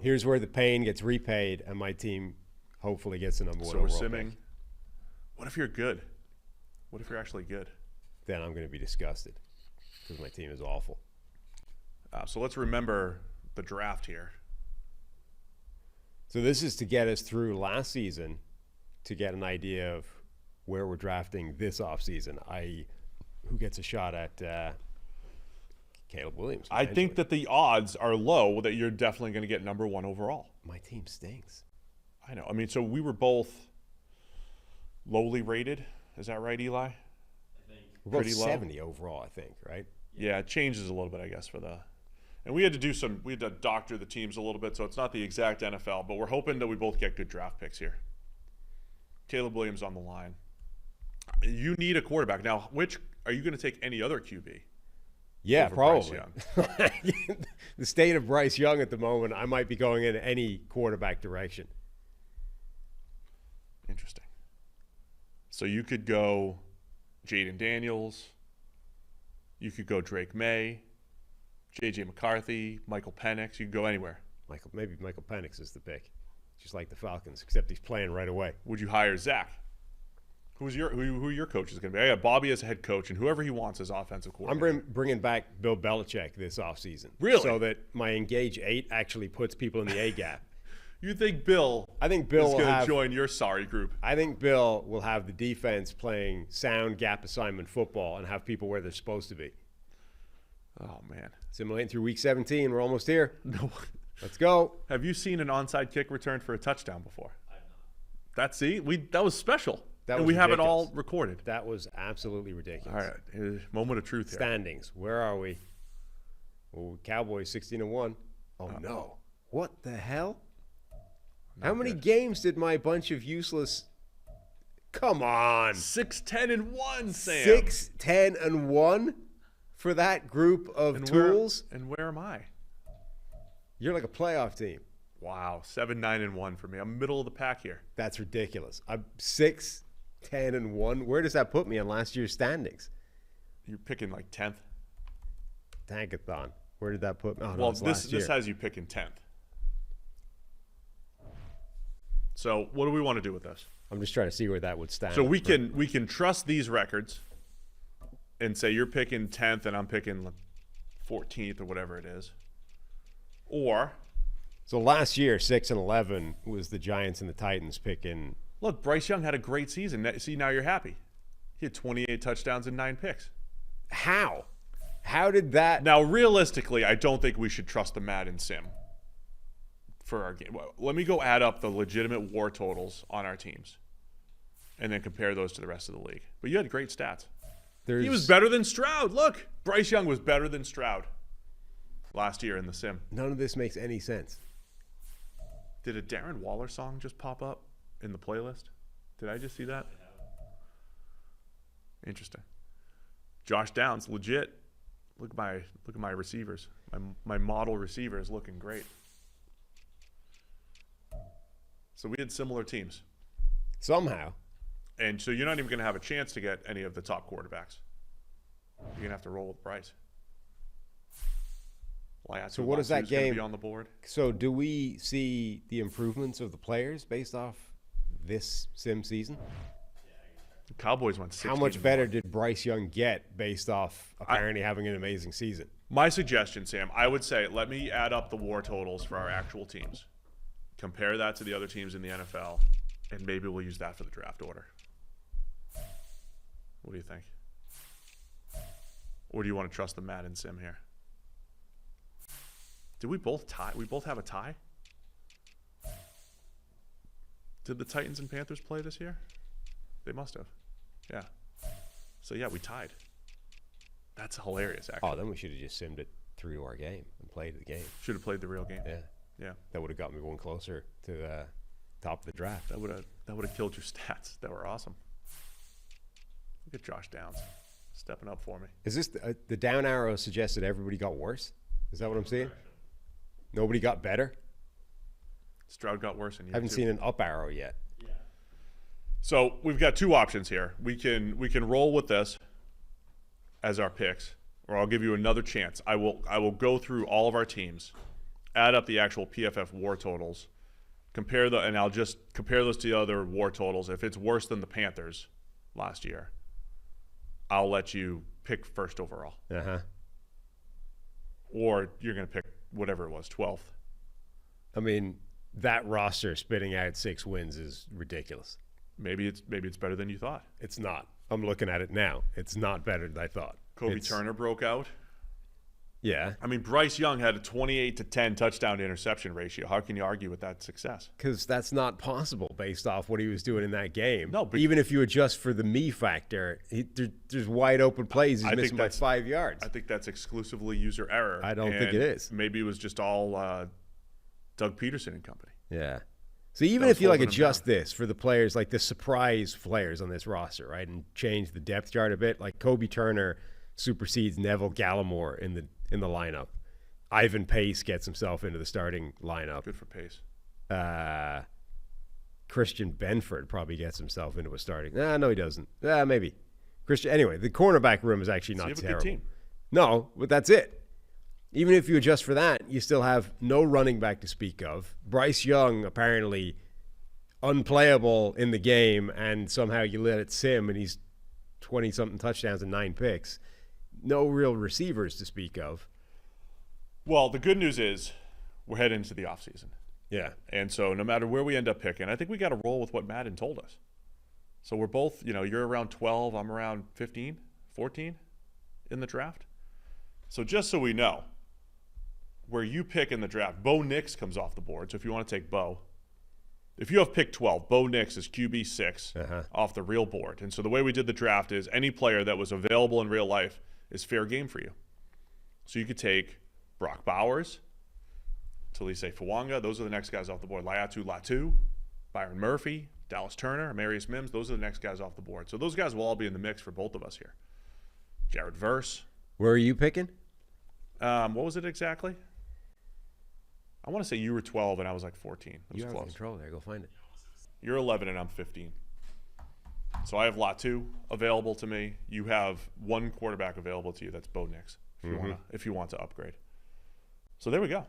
Here's where the pain gets repaid, and my team hopefully gets the number one So we're overall simming. pick. What if you're good? What if you're actually good? Then I'm going to be disgusted because my team is awful. So let's remember the draft here. So this is to get us through last season to get an idea of where we're drafting this offseason, i.e. who gets a shot at Caleb Williams. I think that the odds are low that you're definitely going to get number one overall. My team stinks. I know. I mean, so we were both lowly rated. Is that right, Eli? I think. We're both Pretty low. 70 overall, I think, right? Yeah, it changes a little bit, I guess, for the. And we had to doctor the teams a little bit, so it's not the exact NFL, but we're hoping that we both get good draft picks here. Caleb Williams on the line. You need a quarterback. Now, which are you going to take any other QB? Yeah, Over Bryce probably. The state of Bryce Young at the moment, I might be going in any quarterback direction. Interesting. So you could go Jaden Daniels. You could go Drake May, J.J. McCarthy, Michael Penix. You could go anywhere. Maybe Michael Penix is the pick, just like the Falcons, except he's playing right away. Would you hire Zach? Who your coach is going to be? I got Bobby as a head coach, and whoever he wants as offensive coordinator. I'm bringing back Bill Belichick this offseason. Really? So that my Engage 8 actually puts people in the A gap. You think Bill? I think Bill is will going to have join your sorry group. I think Bill will have the defense playing sound gap assignment football and have people where they're supposed to be. Oh man! Simulating through week 17, we're almost here. No. Let's go. Have you seen an onside kick returned for a touchdown before? I've not. That was special. That was we have it ridiculous. all recorded. That was absolutely ridiculous. All right, moment of truth here. Standings. Where are we? Oh, Cowboys 16-1. Oh no! What the hell? How many games did my bunch of useless? Come on. 6-10-1, Sam. 6-10-1 for that group of tools. Where am I? You're like a playoff team. Wow, 7-9-1 for me. I'm middle of the pack here. That's ridiculous. I'm 6-10-1. Where does that put me on last year's standings? You're picking like 10th. Tankathon. Where did that put me? Oh, no, Well, it's last year. this has you picking 10th. So what do we want to do with this? I'm just trying to see where that would stand. So we can trust these records and say you're picking 10th and I'm picking 14th or whatever it is. Or So last year, 6-11 was the Giants and the Titans picking. look, Bryce Young had a great season. See, now you're happy. He had 28 touchdowns and 9 picks. How? How did that? Now, realistically, I don't think we should trust the Madden sim for our game. Well, let me go add up the legitimate war totals on our teams and then compare those to the rest of the league. But you had great stats. He was better than Stroud. Look, Bryce Young was better than Stroud last year in the sim. None of this makes any sense. Did a Darren Waller song just pop up in the playlist? Did I just see that? Interesting. Josh Downs, legit. Look at my receivers. My model receiver is looking great. So we had similar teams. Somehow. And so you're not even going to have a chance to get any of the top quarterbacks. You're going to have to roll with Bryce. So what is that game? Be on the board? So do we see the improvements of the players based off this sim season? The Cowboys went 16. How much better did Bryce Young get based off apparently having an amazing season? My suggestion, Sam, I would say let me add up the war totals for our actual teams. Compare that to the other teams in the NFL, and maybe we'll use that for the draft order. What do you think? Or do you want to trust the Madden sim here? Did we both tie? We both have a tie? Did the Titans and Panthers play this year? They must have. Yeah. So, yeah, we tied. That's hilarious, actually. Oh, then we should have just simmed it through to our game and played the game. Should have played the real game. Yeah. Yeah. That would have got me one closer to the top of the draft. That would have killed your stats. That were awesome. Look at Josh Downs stepping up for me. Is this the down arrow suggested everybody got worse? Is that what I'm seeing? Nobody got better? Stroud got worse in year I haven't two. seen an up arrow yet. Yeah. So we've got two options here. We can roll with this as our picks, or I'll give you another chance. I will go through all of our teams add up the actual PFF WAR totals, and I'll just compare those to the other WAR totals. If it's worse than the Panthers last year, I'll let you pick first overall. Or you're going to pick whatever it was, 12th. I mean, that roster spitting out 6 wins is ridiculous. Maybe it's better than you thought. It's not. I'm looking at it now. It's not better than I thought. Kobe Turner broke out. Yeah. I mean, Bryce Young had a 28-10 touchdown to interception ratio. How can you argue with that success? Because that's not possible based off what he was doing in that game. No, but even if you adjust for the me factor, there's wide open plays. He's missing by 5 yards. I think that's exclusively user error. I don't think it is. Maybe it was just all Doug Peterson and company. Yeah. So even if you adjust this for the players, like the surprise players on this roster, right, and change the depth chart a bit, like Kobe Turner supersedes Neville Gallimore in the lineup. Ivan Pace gets himself into the starting lineup. Good for Pace. Christian Benford probably gets himself into a starting. No, he doesn't. Maybe. Anyway, the cornerback room is actually not terrible. You have a good team. No, but that's it. Even if you adjust for that, you still have no running back to speak of. Bryce Young apparently unplayable in the game, and somehow you let it sim, and he's 20-something touchdowns and 9 picks. No real receivers to speak of. Well, the good news is we're heading into the offseason. Yeah. And so no matter where we end up picking, I think we got to roll with what Madden told us. So we're both, you're around 12, I'm around 15, 14 in the draft. So just so we know, where you pick in the draft, Bo Nix comes off the board. So if you want to take Bo, if you have pick 12, Bo Nix is QB 6 off the real board. And so the way we did the draft is any player that was available in real life is fair game for you. So you could take Brock Bowers, Talise Fawanga. Those are the next guys off the board. Laiatu Latu, Byron Murphy, Dallas Turner, Amarius Mims. Those are the next guys off the board. So those guys will all be in the mix for both of us here. Jared Verse. Where are you picking? What was it exactly? I want to say you were 12 and I was like 14. It was You have close. control there. Go find it. You're 11 and I'm 15. So I have Latu available to me. You have one quarterback available to you. That's Bo Nix if you want to upgrade. So there we go.